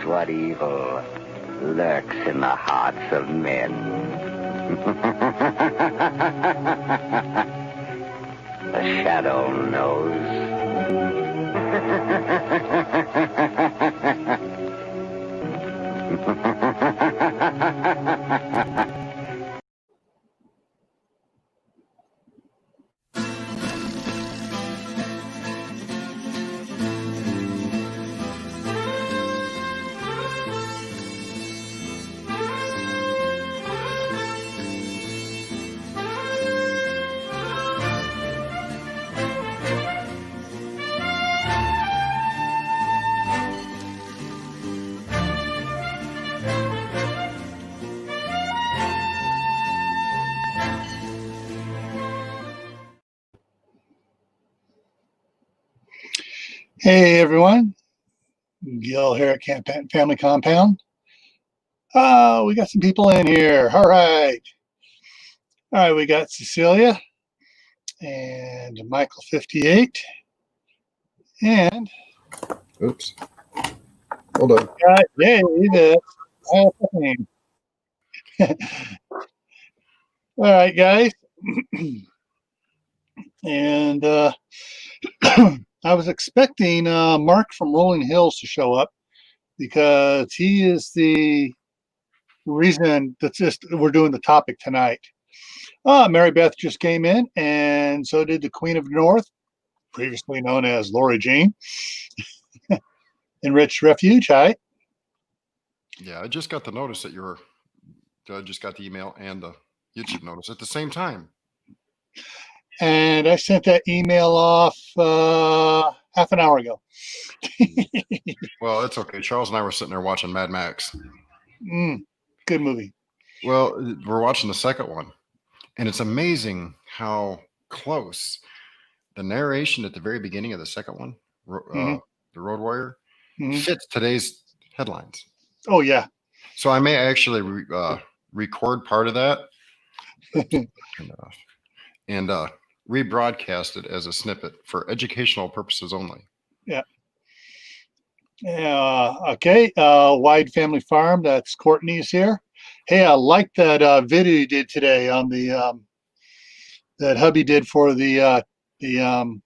what evil lurks in the hearts of men. The shadow knows. Hey everyone, Gil here at Camp Patton Family Compound. We got some people in here. All right, we got Cecilia and Michael 58, and oops, hold on. David. All right, guys, and I was expecting Mark from Rolling Hills to show up because he is the reason that we're doing the topic tonight. Mary Beth just came in, and so did the Queen of the North, previously known as Lori Jean. Enriched Refuge, hi. Yeah, I just got the notice that I just got the email and the YouTube notice at the same time. And I sent that email off half an hour ago. Well, it's okay. Charles and I were sitting there watching Mad Max. Good movie. Well, we're watching the second one, and it's amazing how close the narration at the very beginning of the second one, The Road Warrior, fits today's headlines. Oh, yeah. So I may actually record part of that and rebroadcast it as a snippet for educational purposes only. Yeah. Okay. Wide Family Farm. That's Courtney's here. Hey, I like that video you did today on the that hubby did for the hens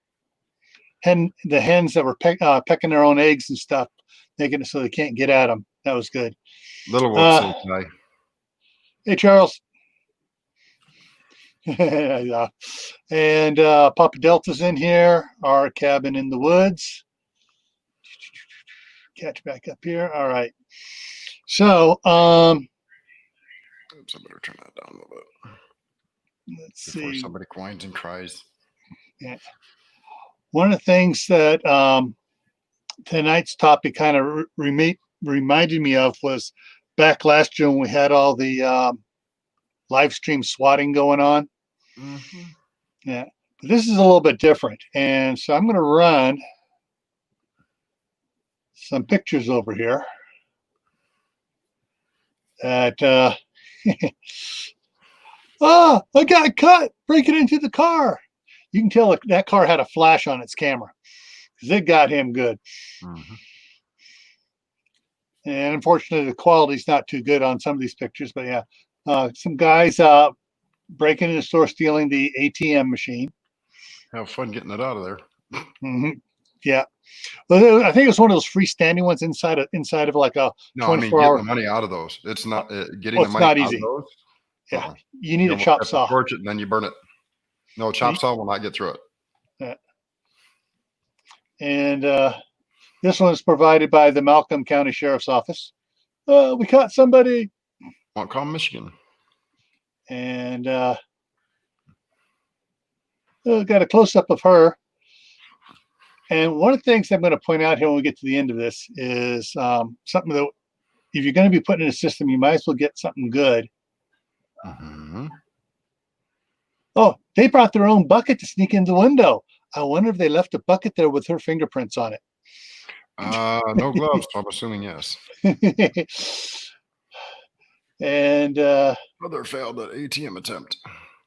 that were pecking their own eggs and stuff, making it so they can't get at them. That was good. Little whoopsie guy. Hey, Charles. And Papa Delta's in here. Our cabin in the woods. Catch back up here. All right. So, oops, I better turn that down a little bit. Let's before see. Somebody whines and cries. Yeah. One of the things that tonight's topic kind of reminded me of was back last year when we had all the live stream swatting going on. Yeah, but this is a little bit different, and so I'm going to run some pictures over here that I got cut breaking into the car. You can tell that car had a flash on its camera because it got him good. And unfortunately, the quality's not too good on some of these pictures, but yeah, some guys breaking into the store, stealing the ATM machine. Have fun getting it out of there. Yeah. Well, I think it was one of those freestanding ones inside of like a 24-hour. Getting the money out of those. It's not getting well, the money not out easy. of those. Yeah, you need a chop saw. Torch it and then you burn it. No, chop saw will not get through it. Yeah. And this one is provided by the Malcolm County Sheriff's Office. We caught somebody. Montcalm, Michigan. And got a close-up of her. And one of the things I'm going to point out here when we get to the end of this is something that if you're going to be putting in a system, you might as well get something good. Oh, they brought their own bucket to sneak in the window. I wonder if they left a bucket there with her fingerprints on it. No gloves, so I'm assuming yes. And Brother failed that ATM attempt.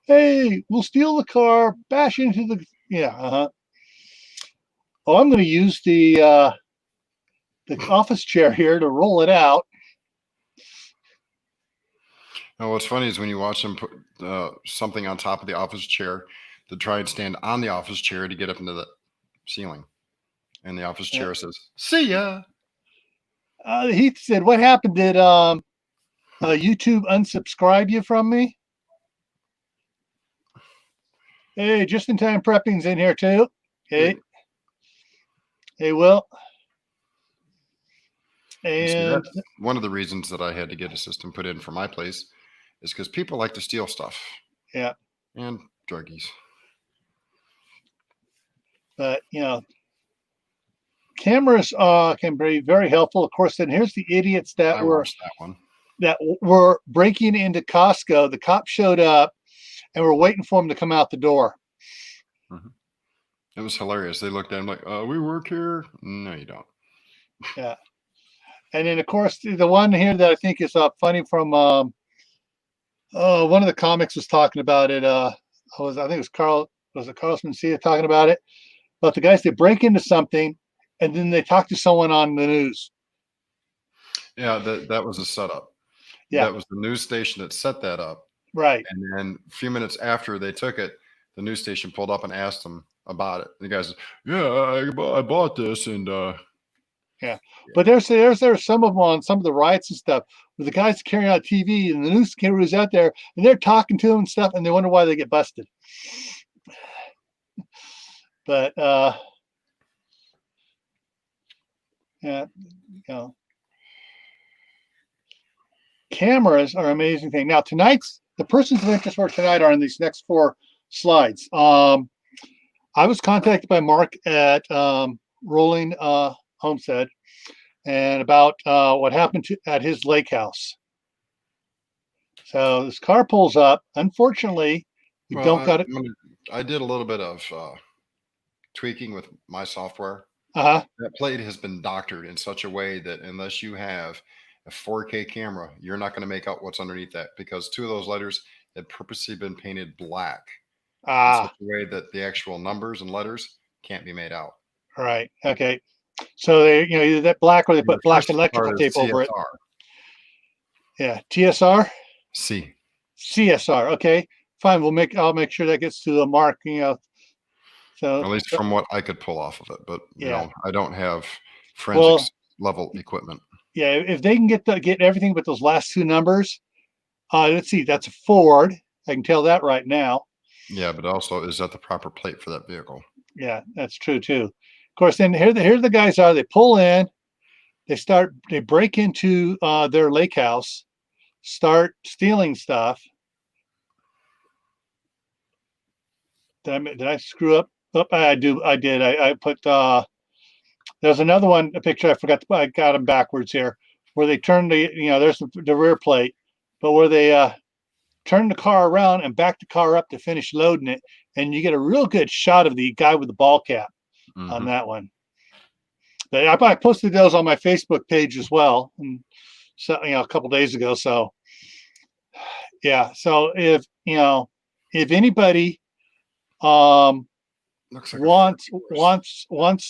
Hey, we'll steal the car, bash into the Oh, I'm going to use the the office chair here to roll it out. Now, what's funny is when you watch them put something on top of the office chair to try and stand on the office chair to get up into the ceiling. And the office chair says, "See ya." He said, "What happened? Did YouTube unsubscribe you from me?" Hey, just in time prepping's in here too. Hey, Will. And that's one of the reasons that I had to get a system put in for my place is because people like to steal stuff. Yeah. And druggies. But cameras can be very helpful. Of course, then here's the idiots that watched that one. Were breaking into Costco. The cops showed up and we're waiting for them to come out the door. Mm-hmm. It was hilarious. They looked at him like, "We work here." No, you don't. Yeah. And then, of course, the one here that I think is funny from one of the comics was talking about it. I think it was Carlos Mencia talking about it. But the guys, they break into something and then they talk to someone on the news. Yeah, that was a setup. Yeah. That was the news station that set that up. Right. And then a few minutes after they took it, the news station pulled up and asked them about it. And the guy said, "Yeah, I bought this." And yeah. But there's some of them on some of the riots and stuff where the guys carrying out TV and the news cameras out there and they're talking to them and stuff and they wonder why they get busted. But yeah, cameras are an amazing thing. Now the persons of interest for tonight are in these next 4 slides. I was contacted by Mark at Rolling Homestead and about what happened at his lake house. So this car pulls up. Unfortunately, we don't got it. I did a little bit of tweaking with my software. That plate has been doctored in such a way that unless you have a 4K camera, you're not going to make out what's underneath that, because 2 of those letters had purposely been painted black in such a way that the actual numbers and letters can't be made out. Right. Okay. So they, either that black or they put black electrical tape over it. Yeah. TSR. CSR. Okay. Fine. I'll make sure that gets to the Mark. So at least from what I could pull off of it, but I don't have forensics level equipment. Yeah. If they can get everything but those last 2 numbers, let's see. That's a Ford. I can tell that right now. Yeah, but also, is that the proper plate for that vehicle? Yeah, that's true too. Of course, then here the guys are. They pull in, they break into their lake house, start stealing stuff. Did I screw up? Oh, I did. I put there's another one, a picture I forgot. I got them backwards here, where they turn there's the rear plate, but where they turn the car around and back the car up to finish loading it, and you get a real good shot of the guy with the ball cap on that one. But I posted those on my Facebook page as well, and so a couple days ago. So yeah, so if anybody wants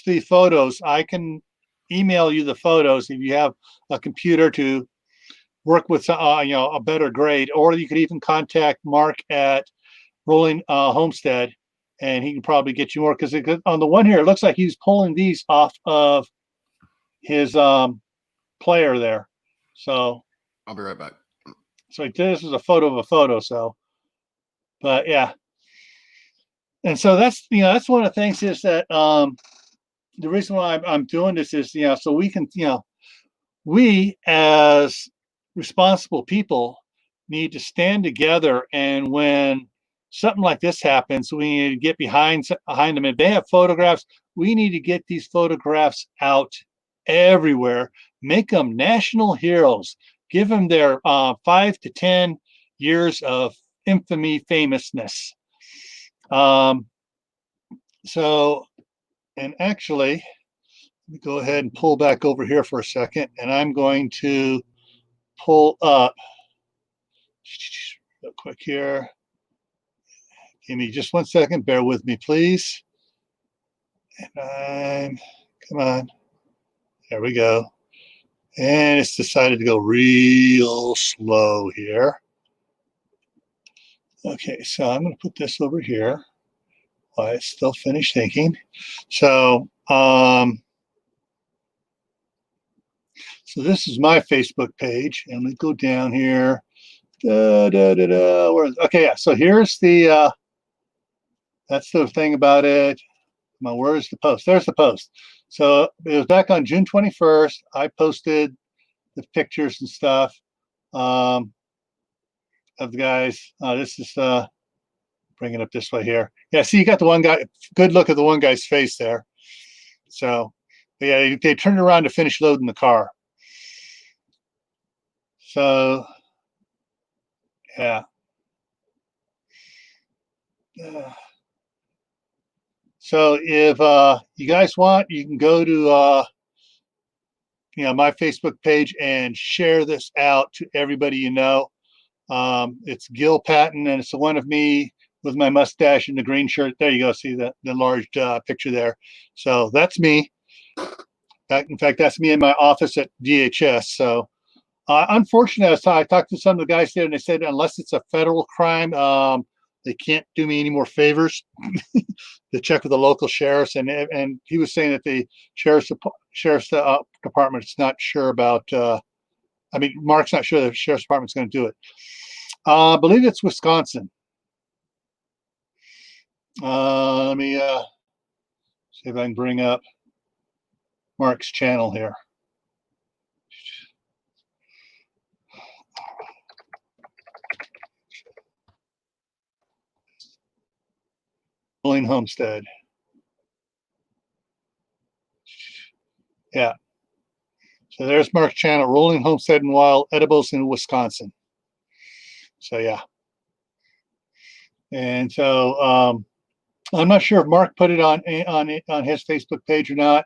the photos, I can email you the photos if you have a computer to work with a better grade, or you could even contact Mark at Rolling Homestead, and he can probably get you more, because on the one here it looks like he's pulling these off of his player there. So I'll be right back. So this is a photo of a photo. So, but yeah, and so that's that's one of the things is that the reason why I'm doing this is so we can we as responsible people need to stand together, and when something like this happens, we need to get behind them. If they have photographs, we need to get these photographs out everywhere, make them national heroes, give them their 5 to 10 years of infamy, famousness. So, and actually, let me go ahead and pull back over here for a second, and I'm going to pull up real quick here. Give me just 1 second. Bear with me, please. And come on. There we go. And it's decided to go real slow here. Okay, so I'm going to put this over here while it's still finished thinking. So, so this is my Facebook page, and we go down here. Okay, yeah. So here's the. That's the thing about it. Where's the post? There's the post. So it was back on June 21st. I posted the pictures and stuff of the guys. This is bring it up this way here. Yeah, see, you got the one guy. Good look at the one guy's face there. So, but yeah, they turned around to finish loading the car. So, yeah. So if you guys want, you can go to my Facebook page and share this out to everybody you know. It's Gil Patton, and it's the one of me with my mustache and the green shirt. There you go. See the large picture there. So that's me. In fact, that's me in my office at DHS. So unfortunately, I talked to some of the guys there, and they said unless it's a federal crime, they can't do me any more favors. To check with the local sheriffs, and he was saying that the sheriff's department's not sure about. Mark's not sure the sheriff's department's going to do it. I believe it's Wisconsin. Let me see if I can bring up Mark's channel here. Rolling Homestead. Yeah. So there's Mark's channel, Rolling Homestead and Wild Edibles in Wisconsin. So yeah. And so I'm not sure if Mark put it on his Facebook page or not.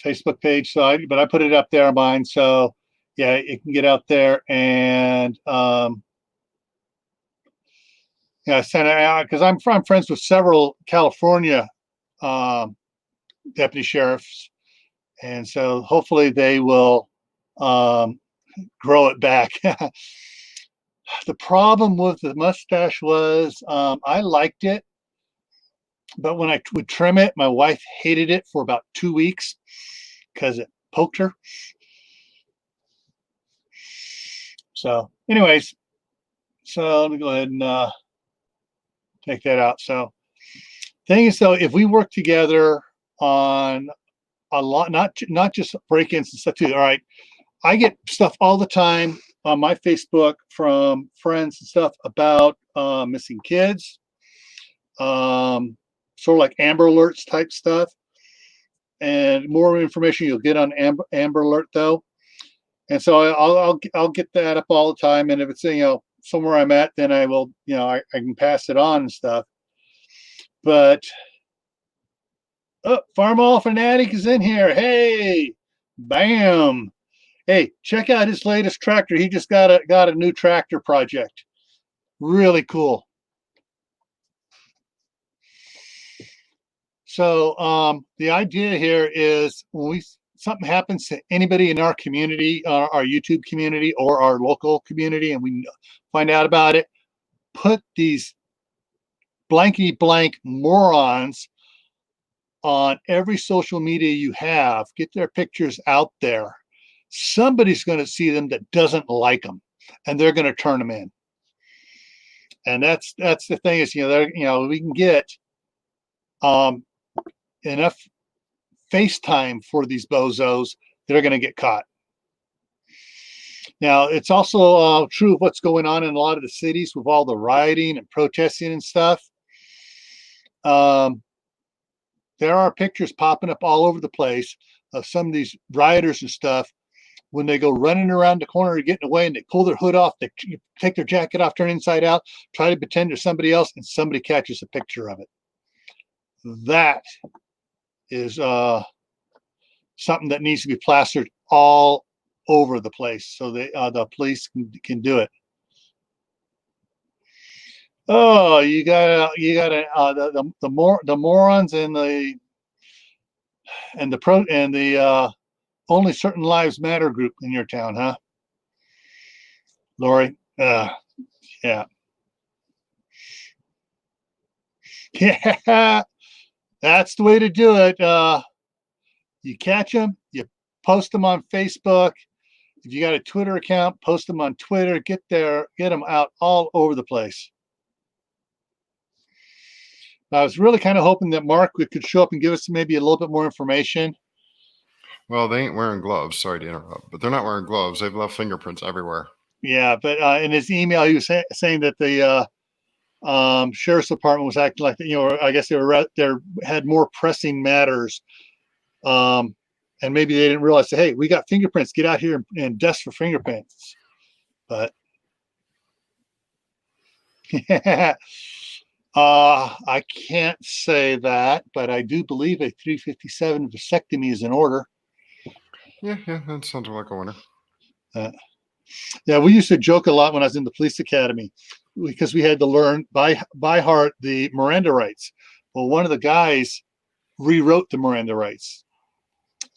Facebook page, but I put it up there on mine. So yeah, it can get out there and send it out because I'm friends with several California deputy sheriffs, and so hopefully they will grow it back. The problem with the mustache was I liked it, but when I would trim it, my wife hated it for about 2 weeks because it poked her. So anyways, so let me go ahead and take that out. So thing is though, if we work together on a lot, not just break-ins and stuff too. All right. I get stuff all the time on my Facebook from friends and stuff about missing kids, sort of like Amber Alerts type stuff, and more information you'll get on Amber Alert though. And so I'll get that up all the time, and if it's somewhere I'm at, then I will I can pass it on and stuff. But Farmall Fanatic is in here. Hey, bam. Hey, check out his latest tractor. He just got a new tractor project. Really cool. So the idea here is when something happens to anybody in our community, our YouTube community or our local community, and we find out about it, put these blankety blank morons on every social media you have. Get their pictures out there. Somebody's going to see them that doesn't like them, and they're going to turn them in. And that's the thing is, we can get enough FaceTime for these bozos, they're going to get caught. Now, it's also true of what's going on in a lot of the cities with all the rioting and protesting and stuff. There are pictures popping up all over the place of some of these rioters and stuff when they go running around the corner getting away, and they pull their hood off, they take their jacket off, turn inside out, try to pretend they're somebody else, and somebody catches a picture of it. That is something that needs to be plastered all over the place so the police can do it. Oh, you got the morons and the and the Only Certain Lives Matter group in your town, huh, Lori? Yeah. Yeah, that's the way to do it. You catch them, you post them on Facebook. If you got a Twitter account, post them on Twitter. Get them out all over the place. I was really kind of hoping that Mark could show up and give us maybe a little bit more information. Well, they ain't wearing gloves. Sorry to interrupt, but they're not wearing gloves. They've left fingerprints everywhere. Yeah, but in his email, he was saying that the sheriff's department was acting like, I guess they had more pressing matters, and maybe they didn't realize that, hey, we got fingerprints. Get out here and dust for fingerprints. But I can't say that, but I do believe a 357 vasectomy is in order. Yeah, that sounds like a winner. Yeah, we used to joke a lot when I was in the police academy because we had to learn by heart the Miranda rights. Well, one of the guys rewrote the Miranda rights.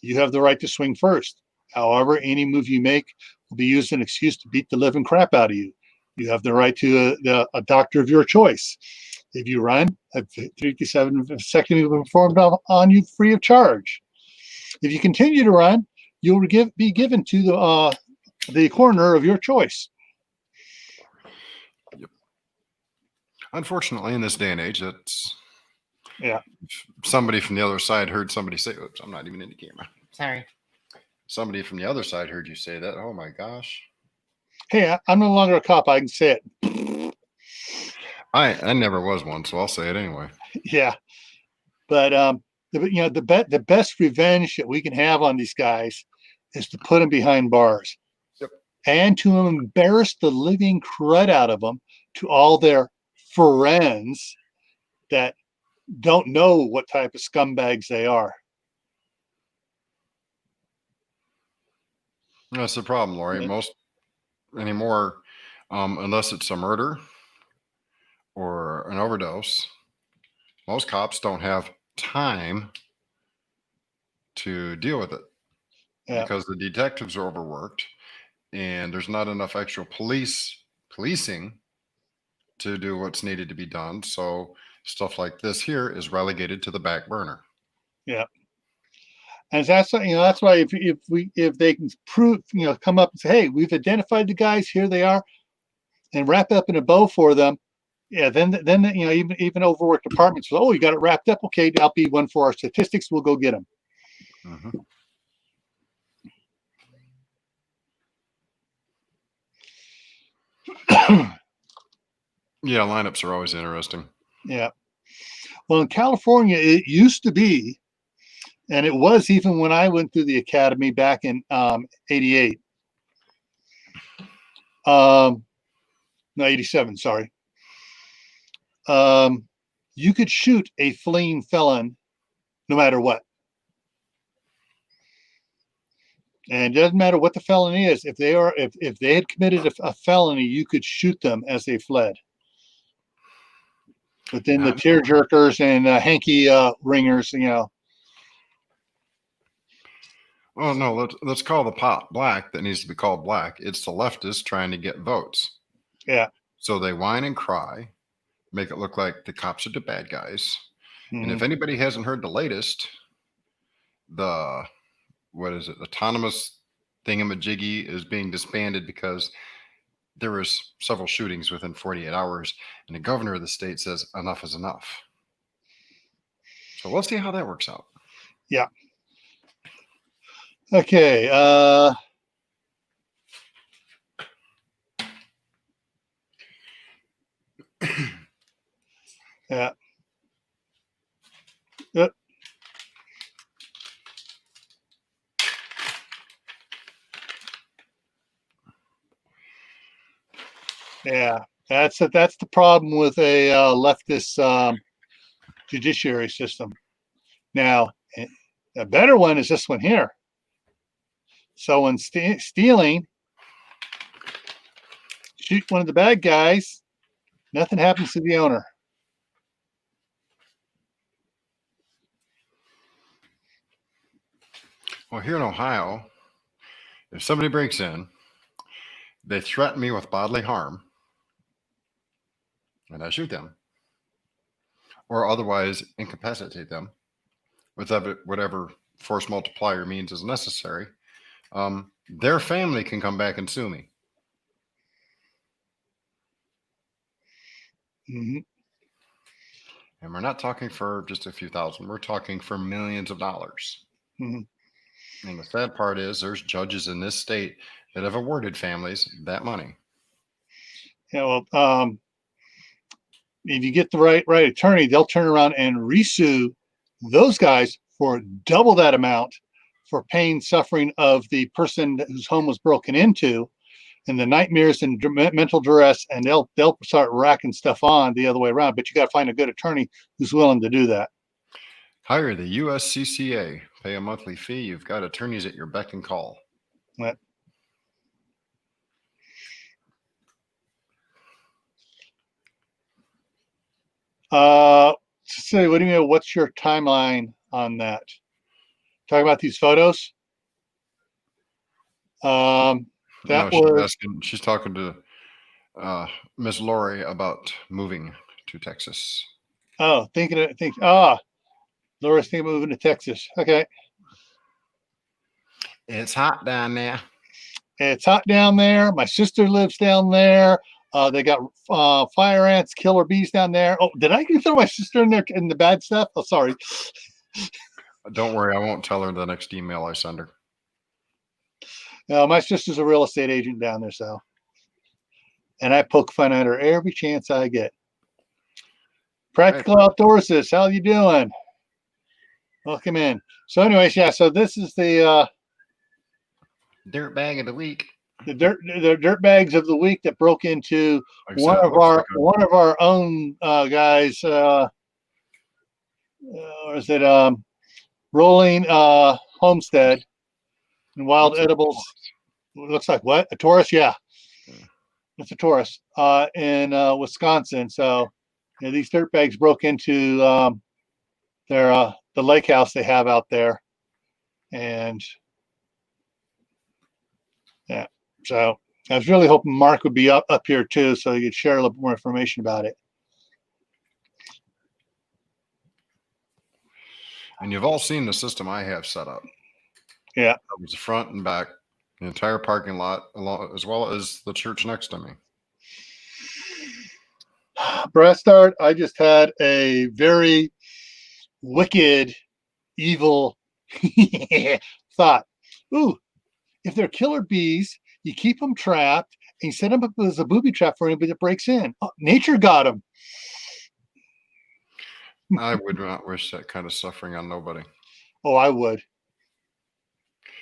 You have the right to swing first. However, any move you make will be used as an excuse to beat the living crap out of you. You have the right to a doctor of your choice. If you run, a 357 vasectomy will be performed on you free of charge. If you continue to run, you'll be given to the coroner of your choice. Yep. Unfortunately, in this day and age, that's somebody from the other side heard somebody say, oops, I'm not even in the camera. Sorry. Somebody from the other side heard you say that. Oh my gosh. Hey, I'm no longer a cop. I can say it. I never was one, so I'll say it anyway. Yeah. But the best revenge that we can have on these guys is to put them behind bars. Yep. And to embarrass the living crud out of them to all their friends that don't know what type of scumbags they are. That's the problem, Lori. Most anymore, unless it's a murder or an overdose, most cops don't have time to deal with it because the detectives are overworked and there's not enough actual policing to do what's needed to be done. So stuff like this here is relegated to the back burner. Yeah. And that's why if they can prove, come up and say, hey, we've identified the guys, here they are, and wrap up in a bow for them. Yeah, then even overworked departments. Oh, you got it wrapped up. Okay, that'll be one for our statistics. We'll go get them. Mm-hmm. Yeah, lineups are always interesting. Yeah. Well, in California, it used to be, and it was even when I went through the academy back in '88. No, '87. Sorry. You could shoot a fleeing felon no matter what. And it doesn't matter what the felony is. If they had committed a felony, you could shoot them as they fled. But then the tear jerkers and hanky ringers, Oh no, let's call the pot black that needs to be called black. It's the leftists trying to get votes. Yeah. So they whine and cry, make it look like the cops are the bad guys. Mm-hmm. And if anybody hasn't heard the latest, autonomous thingamajiggy is being disbanded because there was several shootings within 48 hours, and the governor of the state says enough is enough. So we'll see how that works out. Yeah. Okay. Yeah. Yeah, that's the problem with a leftist judiciary system. Now, a better one is this one here. So when stealing, shoot one of the bad guys, nothing happens to the owner. Well, here in Ohio, if somebody breaks in, they threaten me with bodily harm, and I shoot them, or otherwise incapacitate them with whatever force multiplier means is necessary, their family can come back and sue me. Mm-hmm. And we're not talking for just a few thousand, we're talking for millions of dollars. Mm-hmm. And the sad part is there's judges in this state that have awarded families that money. Yeah, well, if you get the right attorney, they'll turn around and resue those guys for double that amount for pain, suffering of the person whose home was broken into, and the nightmares and mental duress, and they'll start racking stuff on the other way around. But you got to find a good attorney who's willing to do that. Hire the USCCA, pay a monthly fee. You've got attorneys at your beck and call. What? So what do you mean? What's your timeline on that? Talking about these photos? She's talking to Miss Lori about moving to Texas. Oh, Laura's thinking of moving to Texas. Okay. It's hot down there. It's hot down there. My sister lives down there. They got fire ants, killer bees down there. Oh, did I throw my sister in there in the bad stuff? Oh, sorry. Don't worry, I won't tell her the next email I send her. My sister's a real estate agent down there, so. And I poke fun at her every chance I get. Practical Outdoorsist, how you doing? Welcome in. So anyways, yeah, so this is the dirt bag of the week. The dirt bags of the week that broke into one of our own guys. Or is it Rolling Homestead and Wild Edibles? Looks like what? A Taurus? Yeah. It's a Taurus in Wisconsin. So these dirt bags broke into the lake house they have out there, and yeah. So I was really hoping Mark would be up here too, so he could share a little more information about it. And you've all seen the system I have set up. Yeah. It was the front and back, the entire parking lot, as well as the church next to me. Brastard, I just had a very wicked, evil thought. Ooh, if they're killer bees, you keep them trapped and you set them up as a booby trap for anybody that breaks in. Oh, nature got them. I would not wish that kind of suffering on nobody. Oh, I would.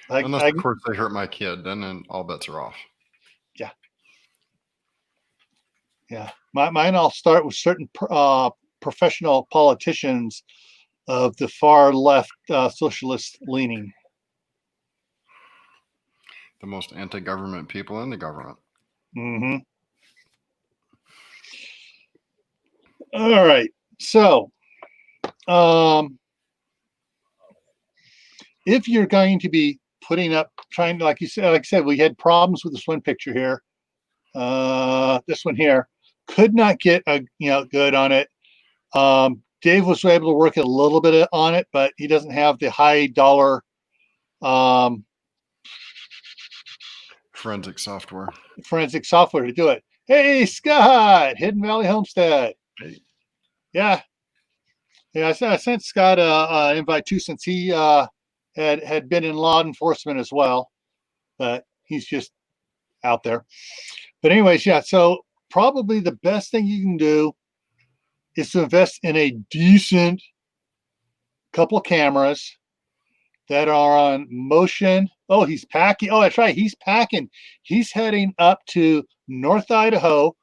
Unless, of course, they hurt my kid, then all bets are off. Yeah. Yeah. Mine all start with certain professional politicians of the far left socialist leaning. The most anti-government people in the government. Mm-hmm. All right. So, if you're going to be putting up, like I said, we had problems with this one picture here. This one here could not get good on it. Dave was able to work a little bit on it, but he doesn't have the high dollar forensic software to do it. Hey, Scott, Hidden Valley Homestead. Hey. Yeah. I sent Scott an invite too, since he had been in law enforcement as well, but he's just out there. But anyways, yeah, so probably the best thing you can do is to invest in a decent couple of cameras that are on motion. Oh, he's packing. Oh, that's right. He's packing. He's heading up to North Idaho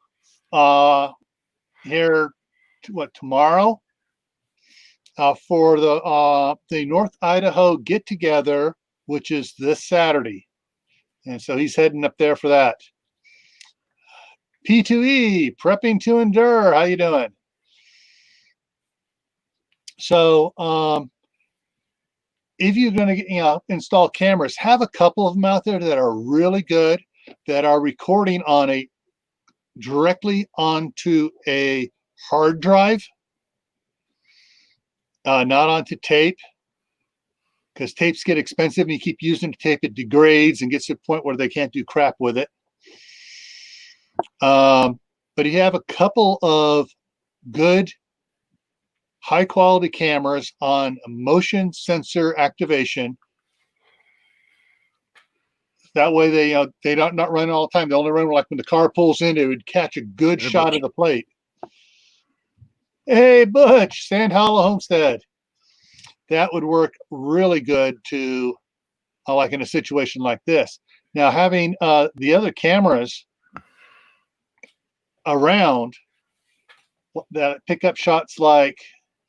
here, tomorrow? For the North Idaho get together, which is this Saturday, and so he's heading up there for that. P2E, prepping to endure. How you doing? So if you're going to install cameras, have a couple of them out there that are really good, that are recording on a directly onto a hard drive, not onto tape, because tapes get expensive and you keep using the tape, it degrades and gets to the point where they can't do crap with it. But you have a couple of good high quality cameras on motion sensor activation. That way they don't not run all the time. They only run like when the car pulls in, it would catch a good shot of the plate. Hey, Butch, Sand Hollow Homestead. That would work really good to like in a situation like this. Now, having the other cameras around that pick up shots like,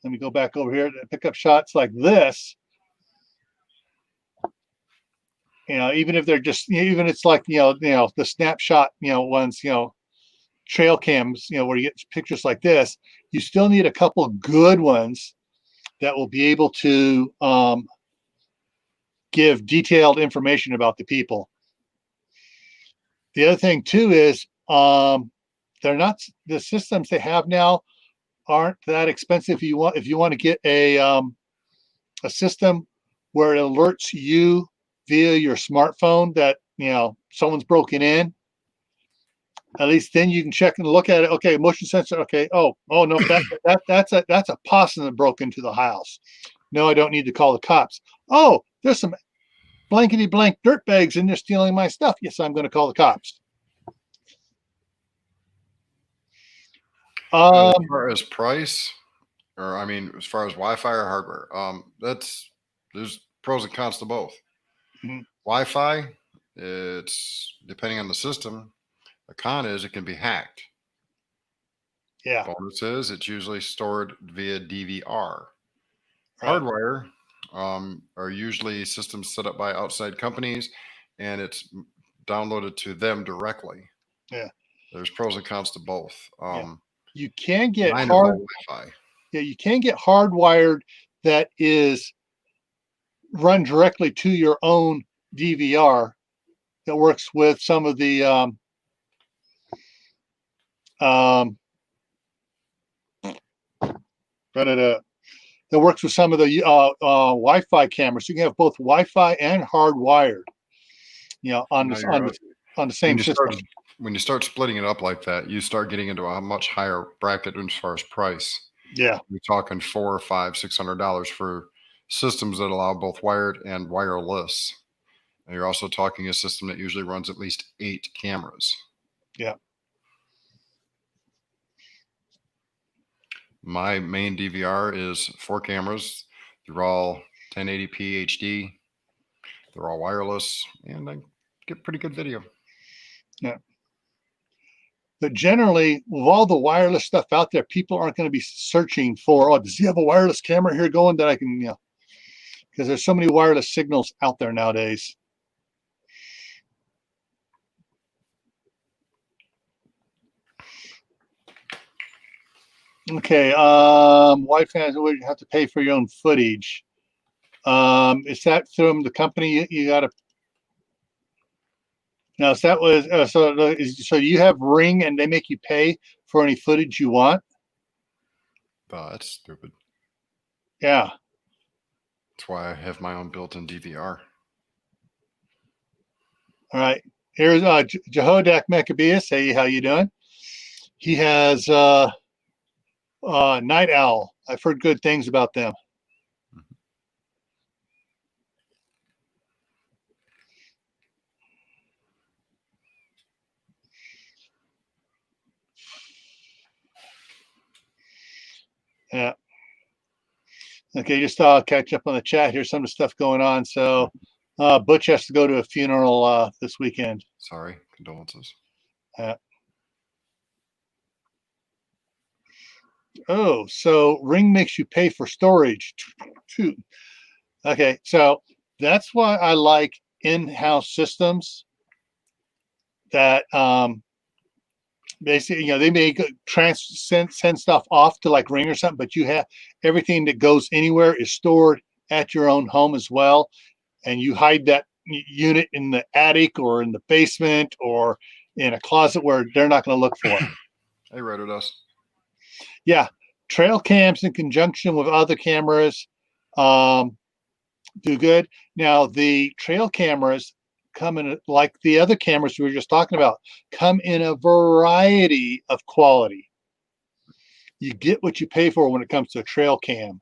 let me go back over here, that pick up shots like this, even if they're just, even it's like, the snapshot, ones, trail cams, where you get pictures like this, you still need a couple good ones that will be able to give detailed information about the people. The other thing too is they're not, the systems they have now aren't that expensive. If you want to get a system where it alerts you via your smartphone that someone's broken in, at least then you can check and look at it. Okay, motion sensor. Okay. Oh no, that's a possum that broke into the house. No, I don't need to call the cops. Oh, there's some blankety blank dirtbags in there stealing my stuff. Yes, I'm going to call the cops. As far as price, or I mean, as far as Wi-Fi or hardware, there's pros and cons to both. Mm-hmm. Wi-Fi, it's depending on the system. The con is it can be hacked. Yeah. Bonus is it's usually stored via DVR. Right. Hardware are usually systems set up by outside companies, and it's downloaded to them directly. Yeah. There's pros and cons to both. You can get Wi-Fi. Yeah, you can get hardwired that is run directly to your own DVR that works with some of the that works with some of the Wi-Fi cameras. You can have both Wi-Fi and hardwired, on the same system. When you start splitting it up like that, you start getting into a much higher bracket as far as price. Yeah, you're talking $400 or $600 for systems that allow both wired and wireless. And you're also talking a system that usually runs at least 8 cameras. Yeah. My main DVR is 4 cameras. They're all 1080p HD. They're all wireless, and I get pretty good video. Yeah. But generally, with all the wireless stuff out there, people aren't going to be searching for, does he have a wireless camera here going that I can, because there's so many wireless signals out there nowadays. Okay, Wi-Fi would have to pay for your own footage. Is that from the company you got to? Now, so that was so you have Ring and they make you pay for any footage you want? Oh, that's stupid. Yeah. That's why I have my own built-in DVR. All right. Here's Jehodak Maccabeus. Hey, how you doing? He has Night Owl. I've heard good things about them. Yeah. Okay, just catch up on the chat. Here's some of the stuff going on. So Butch has to go to a funeral this weekend. Sorry, condolences. Oh, so Ring makes you pay for storage. Okay, so that's why I like in-house systems that basically, they may send stuff off to like Ring or something, but you have everything that goes anywhere is stored at your own home as well, and you hide that unit in the attic or in the basement or in a closet where they're not going to look for it. Hey, Red with us. Yeah, trail cams in conjunction with other cameras do good. Now, the trail cameras come in, like the other cameras we were just talking about, come in a variety of quality. You get what you pay for when it comes to a trail cam.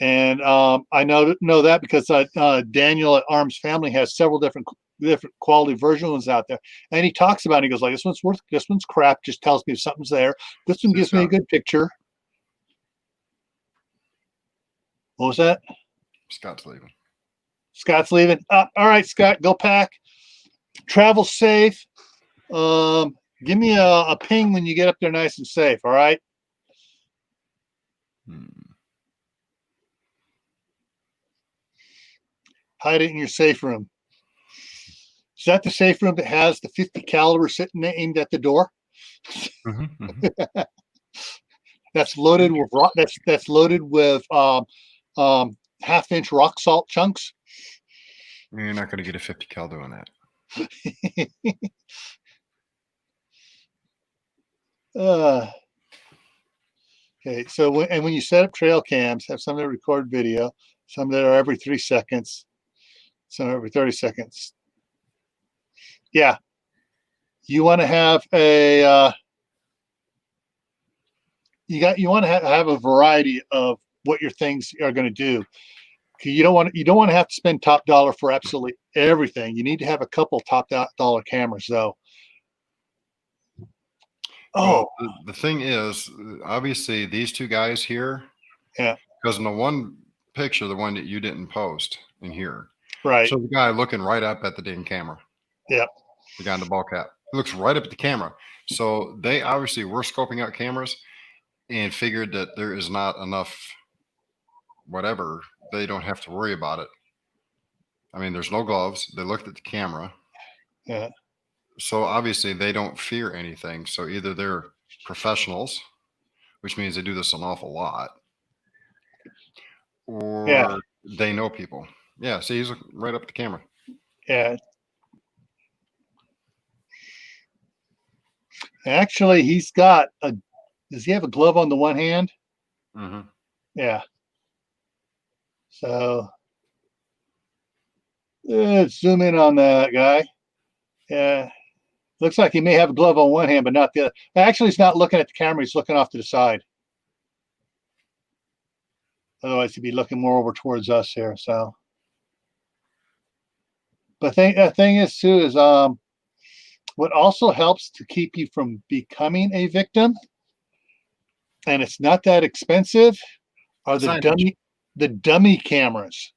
And I know that because Daniel at Arms Family has several different quality versions out there, and he talks about it. He goes like, this one's crap. Just tells me if something's there. This one gives me a good picture. What was that? Scott's leaving. Scott's leaving. All right, Scott, go pack. Travel safe. Give me a ping when you get up there nice and safe. All right. Hide it in your safe room. Is that the safe room that has the 50 caliber sitting there aimed at the door? That's loaded with rock. That's loaded with half-inch rock salt chunks. You're not going to get a 50 cal doing that. Okay, so when you set up trail cams, have some that record video, some that are every 3 seconds, some every 30 seconds. Yeah, you want to have a you want to have a variety of what your things are going to do. You don't want to have to spend top dollar for absolutely everything. You need to have a couple top dollar cameras though. Oh, well, the thing is, obviously these two guys here, yeah, because in the one picture, the one that you didn't post in here, right. So the guy looking right up at the dang camera. Yeah. The guy in the ball cap. He looks right up at the camera. So they obviously were scoping out cameras and figured that there is not enough whatever. They don't have to worry about it. I mean, there's no gloves. They looked at the camera. Yeah. So obviously they don't fear anything. So either they're professionals, which means they do this an awful lot, or they know people. Yeah, see, he's looking right up at the camera. Yeah. Actually, he's got a. Does he have a glove on the one hand? Mm-hmm. Yeah. So let's zoom in on that guy. Yeah. Looks like he may have a glove on one hand, but not the other. Actually, he's not looking at the camera. He's looking off to the side. Otherwise, he'd be looking more over towards us here. So, but the thing is too is what also helps to keep you from becoming a victim, and it's not that expensive, are the dummy cameras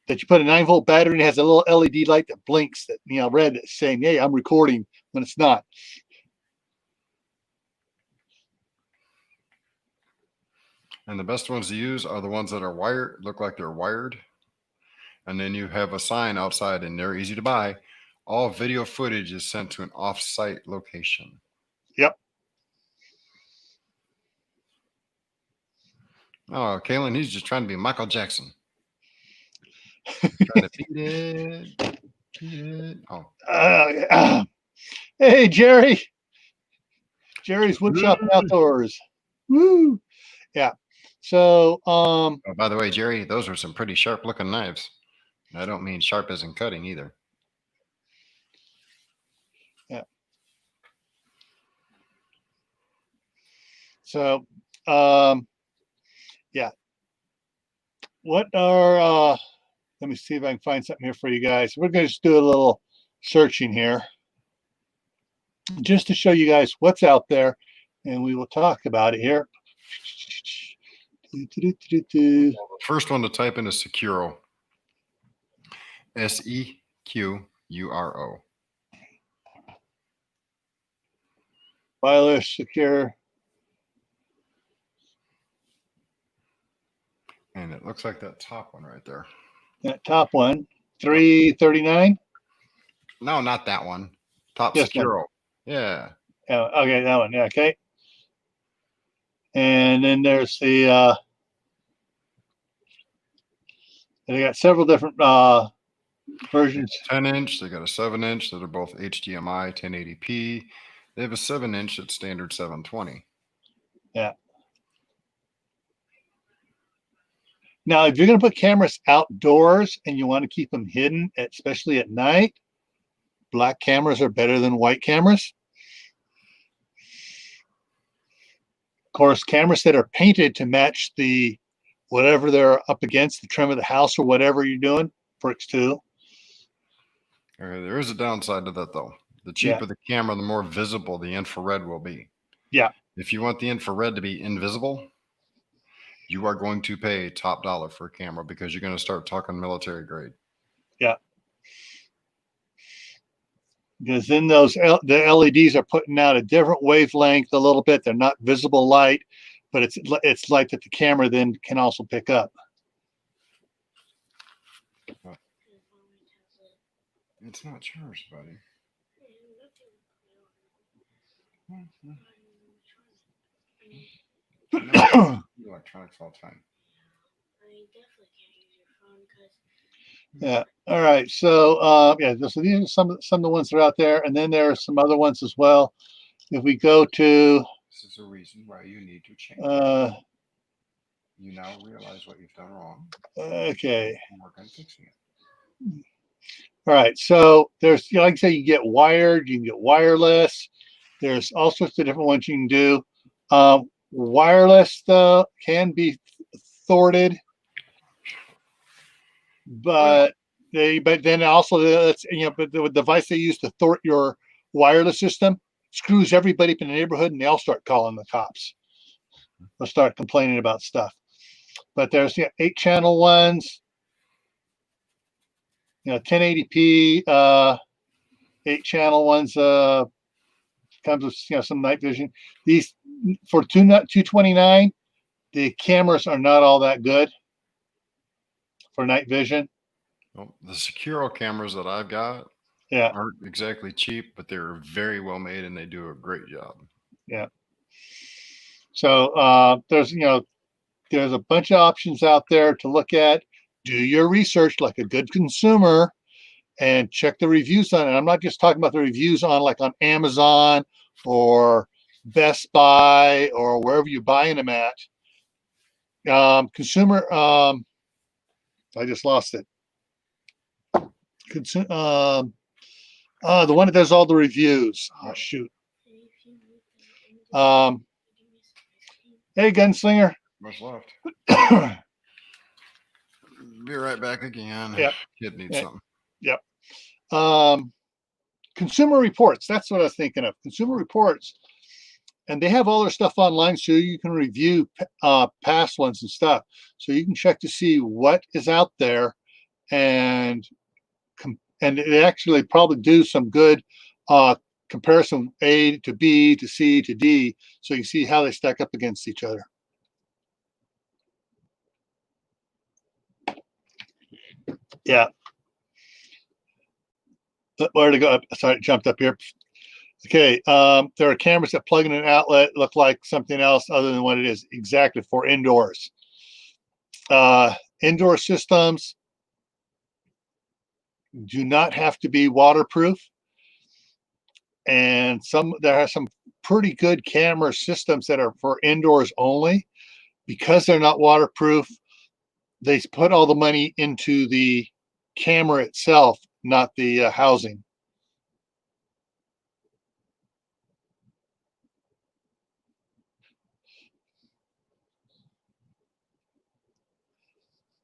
that you put a 9-volt battery and it has a little LED light that blinks that red that's saying, "Hey, I'm recording," when it's not. And the best ones to use are the ones that are wired, look like they're wired. And then you have a sign outside, and they're easy to buy. All video footage is sent to an off-site location. Yep. Oh, Kalen, he's just trying to be Michael Jackson. Trying to beat it. Oh. Hey, Jerry. Jerry's Woodshop Outdoors. Woo. Yeah. So, oh, by the way, Jerry, those were some pretty sharp looking knives. I don't mean sharp as in cutting either. Yeah. So, yeah. What are, let me see if I can find something here for you guys. We're going to just do a little searching here just to show you guys what's out there, and we will talk about it here. The first one to type in is Securo. SEQURO. Wireless secure. And it looks like that top one right there. That top one, 339. No, not that one. Top Yes, Securo. Yeah. Oh, okay, that one. Yeah, okay. And then there's the And they got several different versions. 10-inch, they got a 7-inch that are both HDMI 1080p. They have a 7-inch that's standard 720. Yeah. Now, if you're going to put cameras outdoors and you want to keep them hidden, especially at night, black cameras are better than white cameras. Of course, cameras that are painted to match the whatever they're up against, the trim of the house or whatever you're doing, works too. Okay, there is a downside to that, though. The Yeah. cheaper the camera, the more visible the infrared will be. Yeah. If you want the infrared to be invisible, you are going to pay top dollar for a camera because you're going to start talking military grade. Yeah. Because then the LEDs are putting out a different wavelength a little bit. They're not visible light, but it's light that the camera then can also pick up. It's not yours, buddy. Electronics all the time. Yeah. All right. So yeah. So these are some of the ones that are out there, and then there are some other ones as well. If we go to this is a reason why you need to change. You now realize what you've done wrong. Okay. And work on fixing it. All right. So there's, like I say, you get wired, you can get wireless. There's all sorts of different ones you can do. Wireless can be thwarted, but then also but the device they use to thwart your wireless system screws everybody up in the neighborhood, and they all start calling the cops. They'll start complaining about stuff. But there's 8-channel ones, 1080p 8-channel ones. Comes with some night vision. These for $229. The cameras are not all that good for night vision. Well, the Securo cameras that I've got aren't exactly cheap, but they're very well made and they do a great job. Yeah. So there's a bunch of options out there to look at. Do your research like a good consumer and check the reviews on it. I'm not just talking about the reviews on Amazon or Best Buy or wherever you're buying them at. Consumer, I just lost it. The one that does all the reviews. Oh, shoot. Hey, Gunslinger. What's left? Be right back again. Yep. Kid needs something. Yep. Consumer Reports. That's what I was thinking of. Consumer Reports. And they have all their stuff online, so you can review past ones and stuff. So you can check to see what is out there, and they actually probably do some good comparison A to B to C to D, so you can see how they stack up against each other. Yeah. Where to go? Sorry, it jumped up here. Okay, there are cameras that plug in an outlet, look like something else other than what it is exactly for indoors. Indoor systems do not have to be waterproof, and there are some pretty good camera systems that are for indoors only. Because they're not waterproof, they put all the money into the camera itself, not the housing.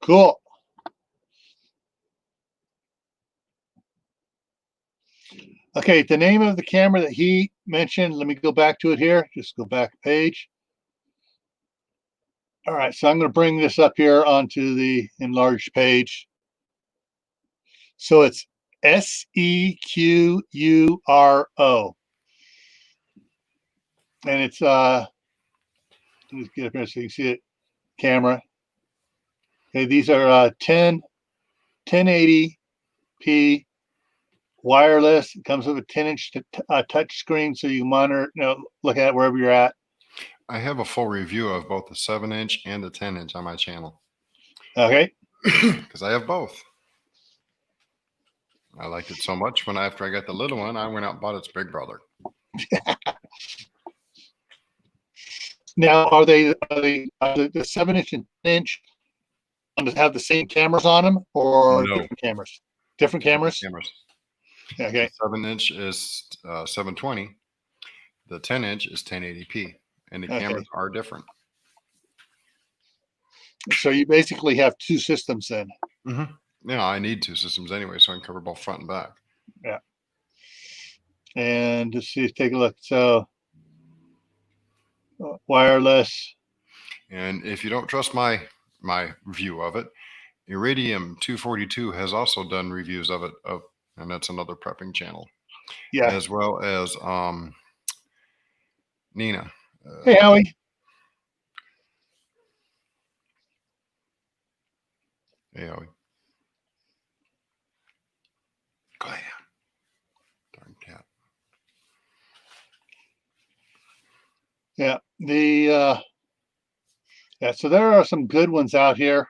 Cool. Okay, the name of the camera that he mentioned, let me go back to it here. Just go back a page. All right, so I'm going to bring this up here onto the enlarged page. So it's SEQURO. And it's, let me just get up here so you can see it, camera. Okay, these are 1080p wireless. It comes with a 10-inch touch screen, so you can monitor, look at it wherever you're at. I have a full review of both the 7-inch and the 10-inch on my channel. Okay. because I have both. I liked it so much after I got the little one, I went out and bought its big brother. Now, are the 7-inch and 10-inch have the same cameras on them, or No. different cameras? Different cameras. Okay. The 7-inch is 720. The 10-inch is 1080p, and the cameras are different. So you basically have two systems then. Mm-hmm. Yeah, I need two systems anyway, so I can cover both front and back. Yeah. And let's see, take a look. So wireless. And if you don't trust my view of it, Iridium 242 has also done reviews of it, and that's another prepping channel. Yeah. As well as Nina. Hey, Howie. Hey, Howie. Go ahead. Darn cat. Yeah. So there are some good ones out here.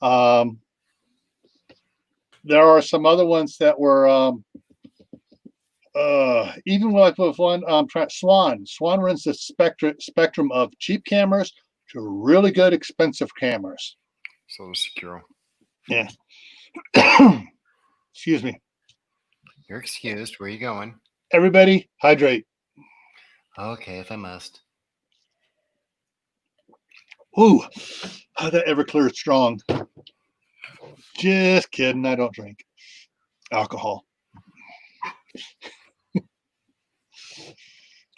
There are some other ones that were even like with one Swan. Swan runs the spectrum of cheap cameras to really good expensive cameras. So does Securo. Yeah. Excuse me. You're excused. Where are you going? Everybody, hydrate. Okay, if I must. Ooh, that Everclear strong. Just kidding. I don't drink alcohol.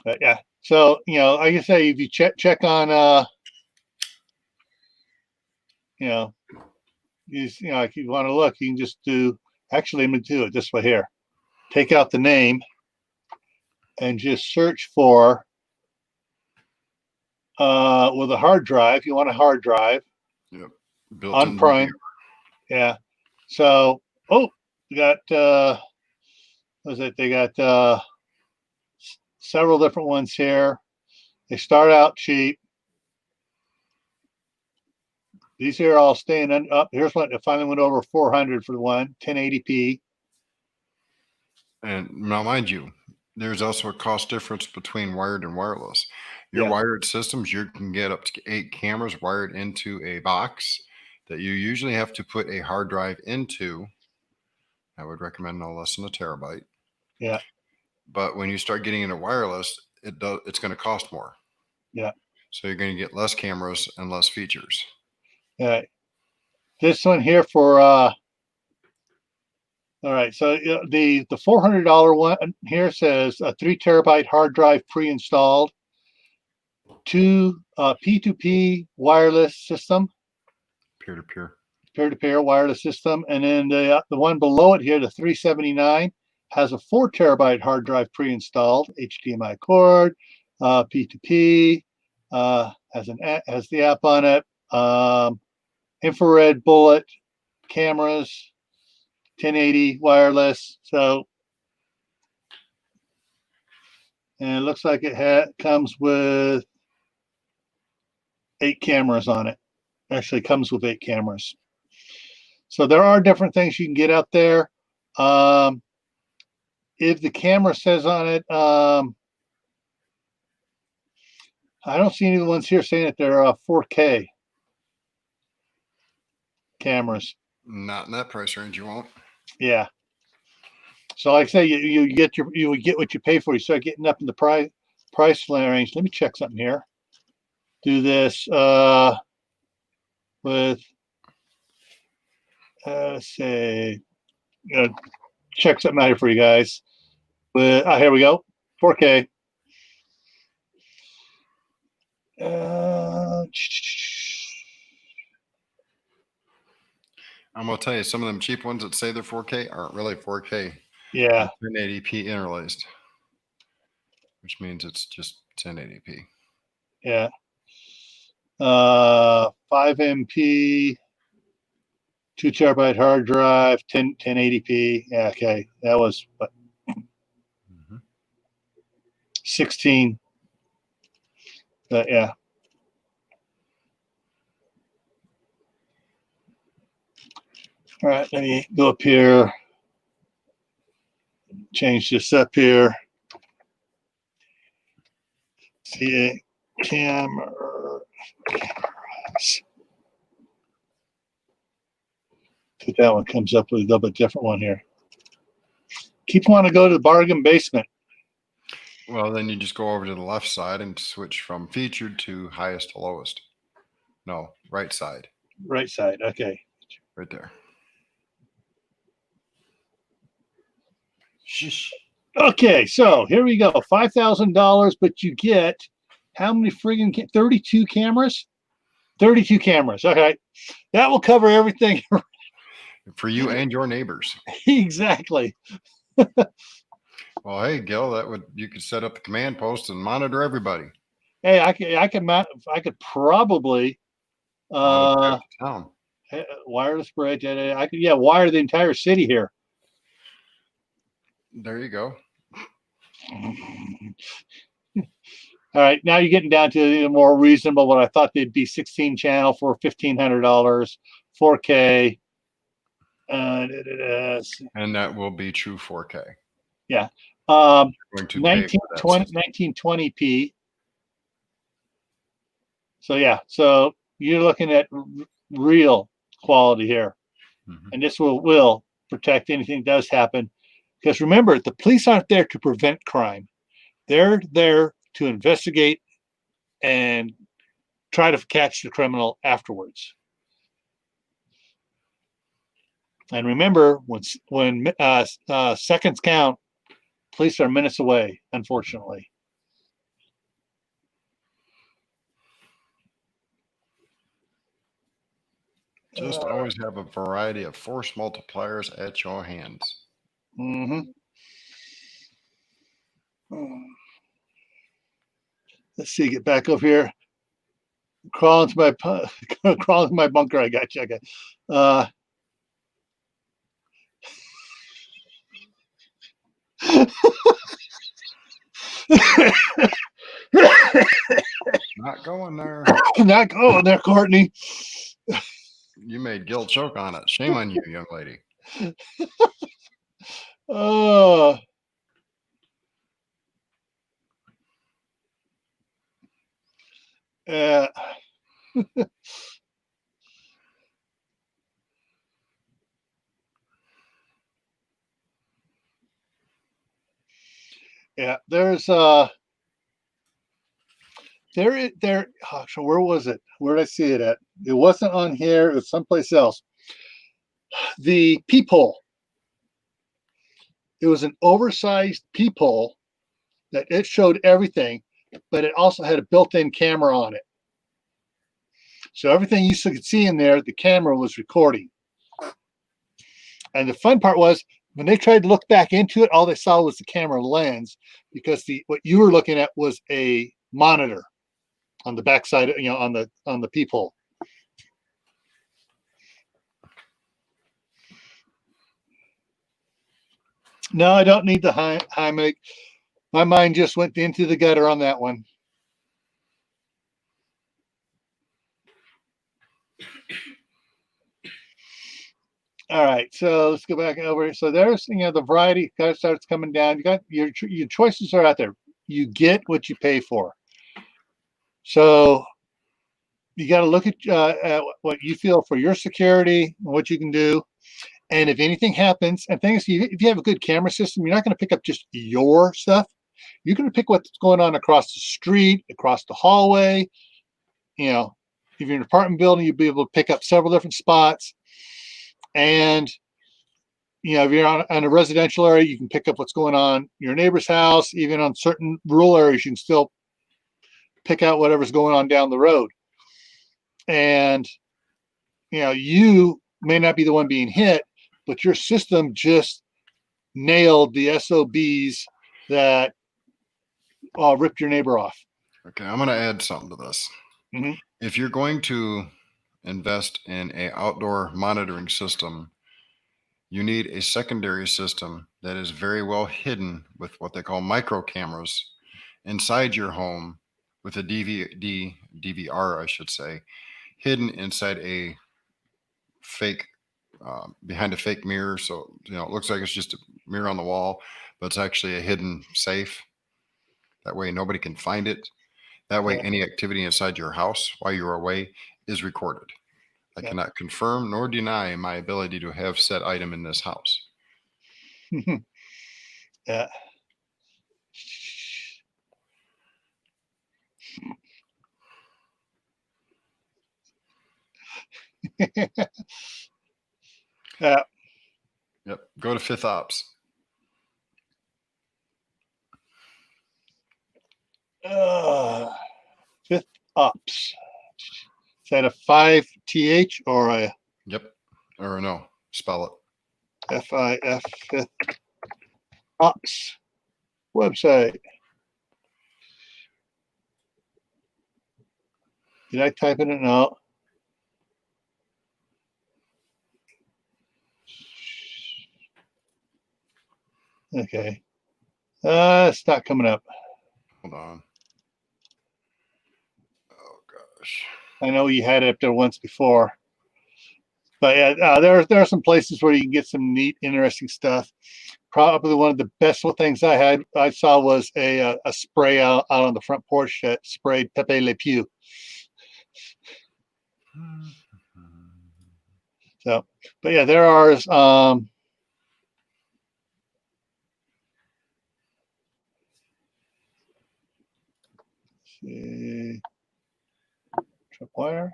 But yeah. So, like I say, if you check on if you want to look, you can just actually, let me do it this way here. Take out the name and just search for with a hard drive. You want a hard drive. Yep. On Prime. Yeah. So, we got they got several different ones here. They start out cheap. These here are all staying up. Here's one that finally went over 400 for the one, 1080p. And now, mind you, there's also a cost difference between wired and wireless. Your wired systems, you can get up to 8 cameras wired into a box that you usually have to put a hard drive into. I would recommend no less than a terabyte. Yeah. But when you start getting into wireless, it's going to cost more. Yeah. So you're going to get less cameras and less features. Yeah. This one here for all right. So the $400 one here says a 3 terabyte hard drive pre-installed, 2 P2P wireless system, peer-to-peer wireless system, and then the one below it here, the 379, has a 4 terabyte hard drive pre-installed, HDMI cord, P2P, has the app on it, infrared bullet cameras, 1080 wireless. So, and it looks like it comes with 8 cameras on it. Actually comes with 8 cameras. So there are different things you can get out there. If the camera says on it, I don't see any of the ones here saying that they're 4K cameras. Not in that price range, you won't. Yeah. So like I say, you get what you pay for. You start getting up in the price range. Let me check something here. Do this with let's say, check something out here for you guys. With here we go, 4K. I'm gonna tell you, some of them cheap ones that say they're 4K aren't really 4K. Yeah. 1080p interlaced, which means it's just 1080p. Yeah. 5MP, 2 terabyte hard drive, 1080p. Yeah, okay. That was what? 16. Yeah. All right, let me go up here. Change this up here. See cameras. See, that one comes up with a little bit different one here. Keep wanting to go to the bargain basement. Well, then you just go over to the left side and switch from featured to highest to lowest. No, right side. Right side. Okay. Right there. Shh. Okay, so here we go. $5,000, but you get how many friggin' 32 cameras? 32 cameras. Okay. That will cover everything. For you and your neighbors. Exactly. Well, hey, Gil, you could set up the command post and monitor everybody. Hey, I could probably Town. wireless bridge. I could wire the entire city here. There you go. All right, now you're getting down to the more reasonable. What I thought they'd be 16 channel for $1,500, 4K. And that will be true 4K. Yeah. Going to 1920p. So yeah, so you're looking at real quality here, and this will protect anything that does happen. Because remember, the police aren't there to prevent crime; they're there to investigate and try to catch the criminal afterwards. And remember, when seconds count, police are minutes away, unfortunately. Just always have a variety of force multipliers at your hands. Mm-hmm. Let's see, get back over here. Crawl into my bunker. I got you. Okay. Not going there. Not going there, Courtney. You made Gil choke on it. Shame on you, young lady. Oh. Yeah. Yeah, there's there so where was it? Where did I see it at? It wasn't on here, it was someplace else. The peephole. It was an oversized peephole that it showed everything, but it also had a built-in camera on it. So everything you could see in there, the camera was recording. And the fun part was when they tried to look back into it, all they saw was the camera lens, because what you were looking at was a monitor on the backside, on the peephole. No, I don't need the high make. My mind just went into the gutter on that one. All right, so let's go back over. So there's the variety kind of starts coming down. You got your choices are out there. You get what you pay for. So you got to look at what you feel for your security and what you can do. And if anything happens, and things, if you have a good camera system, you're not going to pick up just your stuff. You're going to pick what's going on across the street, across the hallway. If you're in an apartment building, you'll be able to pick up several different spots. And if you're on a residential area, you can pick up what's going on your neighbor's house. Even on certain rural areas, you can still pick out whatever's going on down the road. And you may not be the one being hit, but your system just nailed the SOBs that ripped your neighbor off. Okay, I'm going to add something to this. Mm-hmm. If you're going to invest in an outdoor monitoring system, you need a secondary system that is very well hidden with what they call micro cameras inside your home, with a DVR, I should say, hidden inside a fake behind a fake mirror. So, it looks like it's just a mirror on the wall, but it's actually a hidden safe. That way nobody can find it. That way any activity inside your house while you're away is recorded. I cannot confirm nor deny my ability to have said item in this house. Yeah. Yeah. Yep. Go to Fifth Ops. Fifth Ops. Is that a 5th or a Yep. Or no, spell it. FIF Fifth Ops website? Did I type it in? No. Okay. It's not coming up. Hold on. Oh gosh. I know you had it up there once before. But yeah, there are some places where you can get some neat, interesting stuff. Probably one of the best things I saw was a spray out on the front porch that sprayed Pepe Le Pew. So, but yeah, there are see, tripwire.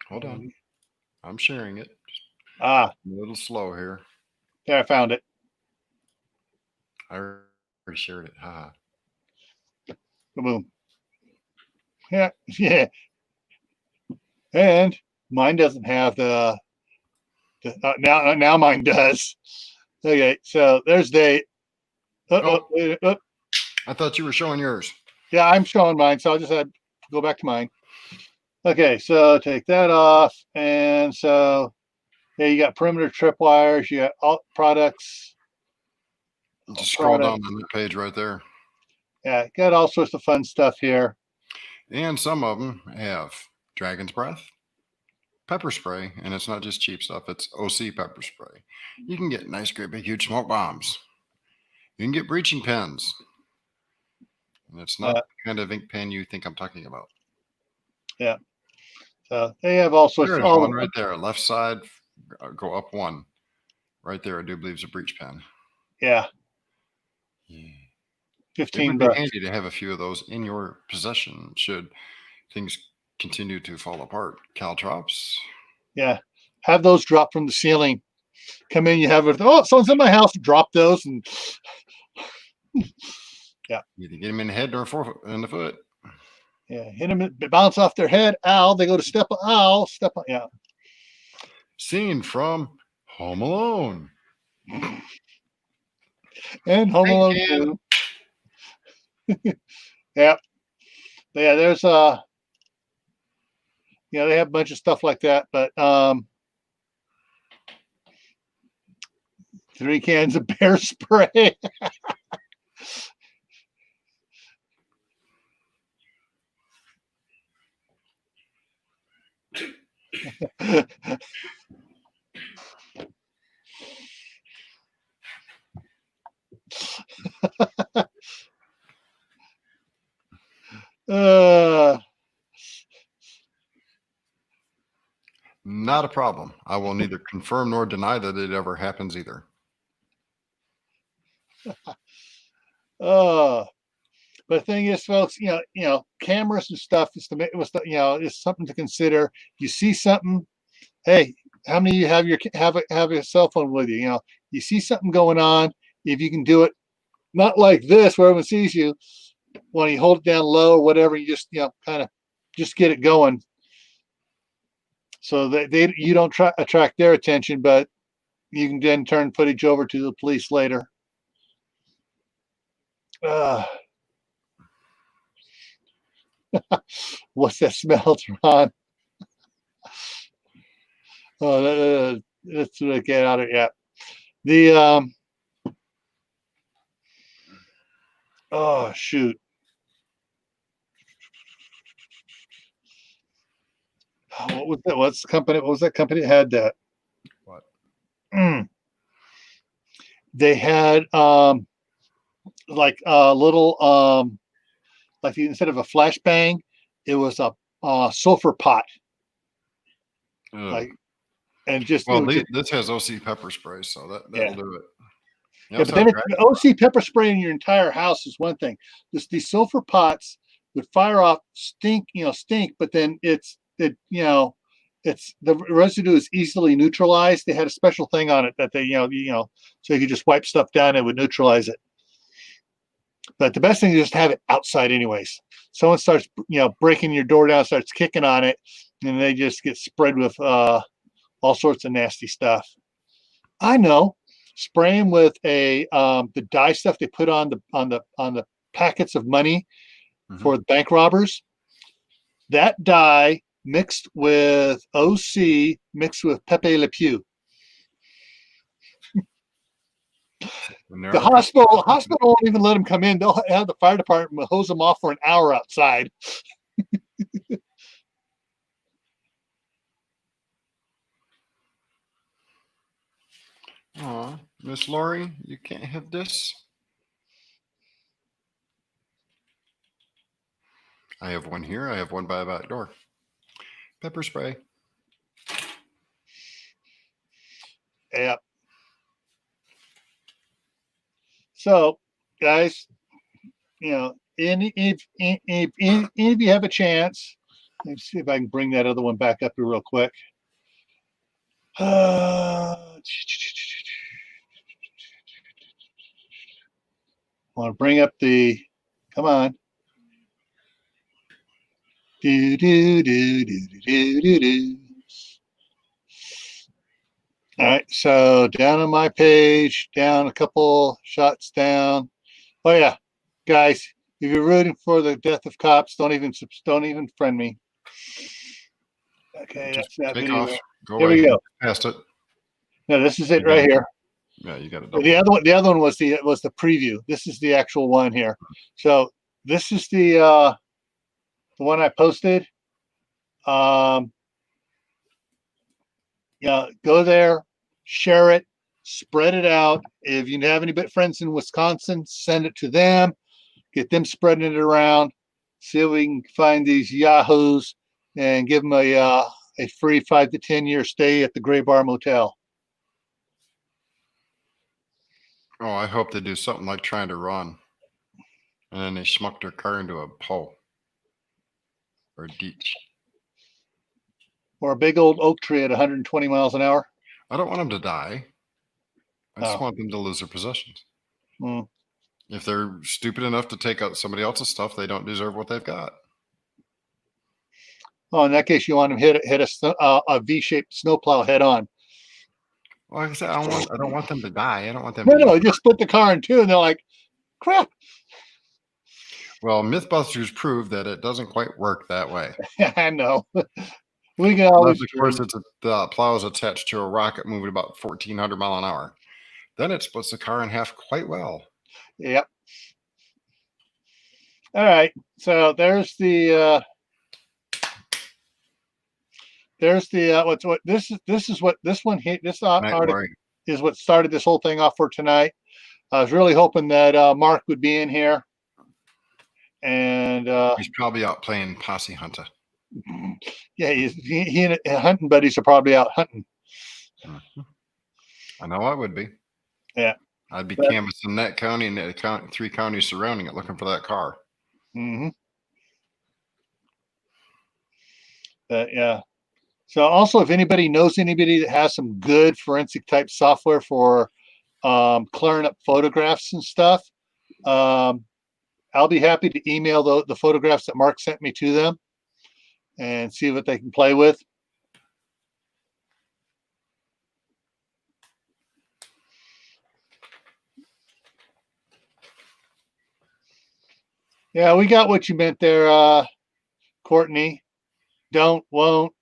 Hold on. I'm sharing it. Ah, a little slow here. there, I found it. I already shared it. Haha. Boom. Yeah, yeah. And mine doesn't have the now mine does. Okay, so there's date. I thought you were showing yours. Yeah, I'm showing mine, so I'll just go back to mine. Okay, so take that off, and so yeah, you got perimeter tripwires, you got all products. Just scroll down on that page right there. Yeah, got all sorts of fun stuff here. And some of them have Dragon's Breath, pepper spray, and it's not just cheap stuff, it's OC pepper spray. You can get nice, great, big, huge smoke bombs. You can get breaching pens. And it's not the kind of ink pen you think I'm talking about. Yeah. So they have all sorts There's of one right there, left side, go up one. Right there, I do believe is a breach pen. Yeah. Yeah. $15. It would be handy to have a few of those in your possession should things continue to fall apart. Caltrops. Yeah. Have those drop from the ceiling. Come in, you have it. Oh, someone's in my house. Drop those and yeah. Either get them in the head or in the foot. Yeah. Hit them, bounce off their head. Ow. They go to step on. Ow. Step on. Yeah. Scene from Home Alone. And Home Alone 2. Yeah. Yeah. There's they have a bunch of stuff like that, but 3 cans of bear spray. Not a problem. I will neither confirm nor deny that it ever happens either. But the thing is, folks, cameras and stuff is is something to consider. You see something, hey, how many of you have your cell phone with you? You see something going on. If you can do it, not like this where everyone sees you. When you hold it down low or whatever, you just kind of just get it going, so that you don't attract their attention, but you can then turn footage over to the police later. What's that smell, Ron? Oh, let's get out of it. Yeah. The oh shoot. What was that? What was that company that had that? What? They had like a little like instead of a flashbang, it was a sulfur pot. Ugh. Like, and just Well, it was just, this has OC pepper spray, so that'll do it. Yeah, but then if OC pepper spray in your entire house is one thing. These sulfur pots would fire off stink, but then it's the residue is easily neutralized. They had a special thing on it that they, so you could just wipe stuff down and it would neutralize it. But the best thing is just have it outside anyways. Someone starts, breaking your door down, starts kicking on it, and they just get spread with all sorts of nasty stuff. I know. Spray them with the dye stuff they put on the packets of money for the bank robbers. That dye mixed with OC mixed with Pepe Le Pew. The hospital won't even let them come in. They'll have the fire department hose them off for an hour outside. Aw, Miss Lori, you can't have this. I have one here. I have one by the back door. Pepper spray. Yep. So, guys, if you have a chance, let me see if I can bring that other one back up here real quick. I want to bring up come on. All right, so down on my page, down a couple shots down. Oh yeah, guys, if you're rooting for the death of cops, don't even friend me. Okay, Just that's that take video. off. Go Here away. we go. Past it. No, this is it right here. Yeah, you got it. The other one was the preview. This is the actual one here. So this is the one I posted. Go there, share it, spread it out. If you have any friends in Wisconsin, send it to them. Get them spreading it around. See if we can find these yahoos and give them a free 5 to 10 year stay at the Gray Bar Motel. Oh, I hope they do something like trying to run, and then they schmuck their car into a pole or a ditch. Or a big old oak tree at 120 miles an hour. I don't want them to die. I just want them to lose their possessions. If they're stupid enough to take out somebody else's stuff, they don't deserve what they've got. Oh, in that case, you want them hit a V-shaped snowplow head on. Well, like I said, I don't want them to die. I don't want them. No, just split the car in two, and they're like, crap. Well, MythBusters proved that it doesn't quite work that way. I know. We can always. Of course, the plow is attached to a rocket moving about 1,400 miles an hour. Then it splits the car in half quite well. Yep. All right. So there's the. This is what this one hit. This article is what started this whole thing off for tonight. I was really hoping that Mark would be in here, and he's probably out playing posse hunter. Yeah, he and hunting buddies are probably out hunting. I know I would be. Yeah, I'd be canvassing that county and the 3 counties surrounding it, looking for that car. Yeah. So also, if anybody knows anybody that has some good forensic type software for clearing up photographs and stuff, I'll be happy to email the photographs that Mark sent me to them and see what they can play with. Yeah, we got what you meant there, Courtney. Don't, won't,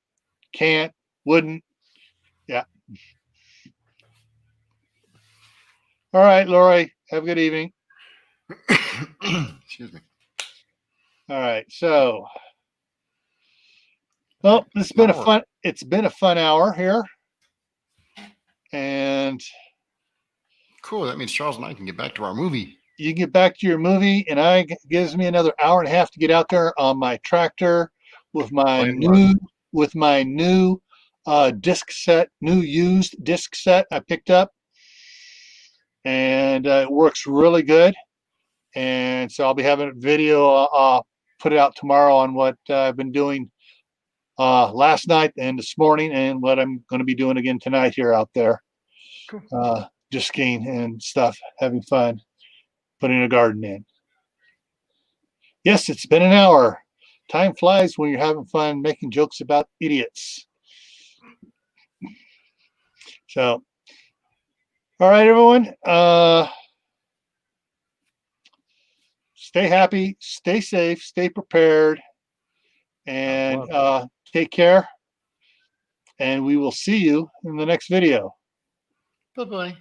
can't, wouldn't. Yeah. All right, Lori. Have a good evening. Excuse me. All right. So, well, it's been a fun hour here. And cool. That means Charles and I can get back to our movie. You get back to your movie, and gives me another hour and a half to get out there on my tractor with my new disc set, new used disc set I picked up, and it works really good. And so I'll be having a video put it out tomorrow on what I've been doing last night and this morning, and what I'm going to be doing again tonight here out there. Cool. Just skiing and stuff, having fun, putting a garden in. Yes, it's been an hour. Time flies when you're having fun making jokes about idiots. So, all right, everyone. Stay happy, stay safe, stay prepared, and take care. And we will see you in the next video. Bye-bye.